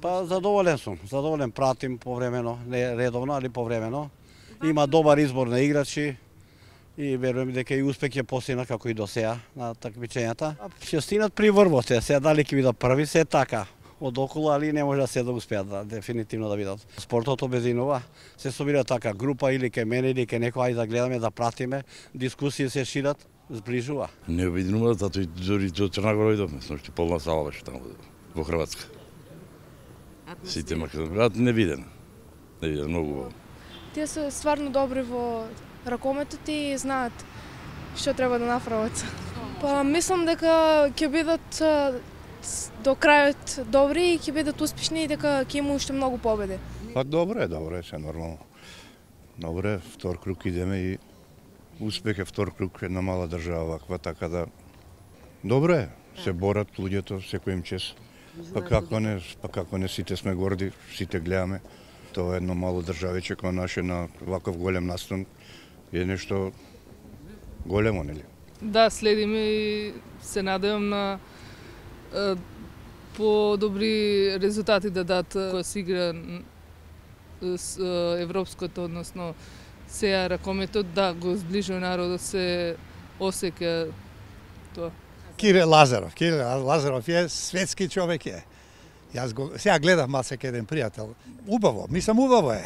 Па задоволен сум, задоволен, пратим повремено, не редовно, али повремено. Има добар избор на играчи и верувам дека и успех ќе постигнат како и до сега на такмичењата. Ќе стигнат при врвот, сега дали ќе бидат први, се така. Од околу, али не може да се да успеат дефинитивно да бидат. Спортот обединува, се собира така група или ке мене или ке некој, ајде да гледаме, да пратиме, дискусии се шират, зближува. Не обединува, затоа и до Црна Гора идовме, сношти полна сала беше таму во Хрватска. Сите македонски, не виден, многу убаво. Тие се стварно добри во ракометот и знаат што треба да направат. Па мислам дека ќе бидат до крајот добри и ќе бидат успешни и дека ќе има уште многу победи. Па добро е, се нормално. Добро е, втор круг идеме и успех е втор круг, една мала држава ваква, така да добро е, се борат луѓето, секој им чест. Па како не сите сме горди, сите гледаме. Тоа е едно мало државиче како наше на ваков голем настан е нешто големо, нели? Да, следиме и се надевам на по-добри резултати да дадат кога се игра с европското, односно сега ракометот, да го зближува народот, се осеќа тоа. Кирил Лазаров е светски човек е. Јас го сега гледам малце еден пријател. Убаво, мислам убаво е.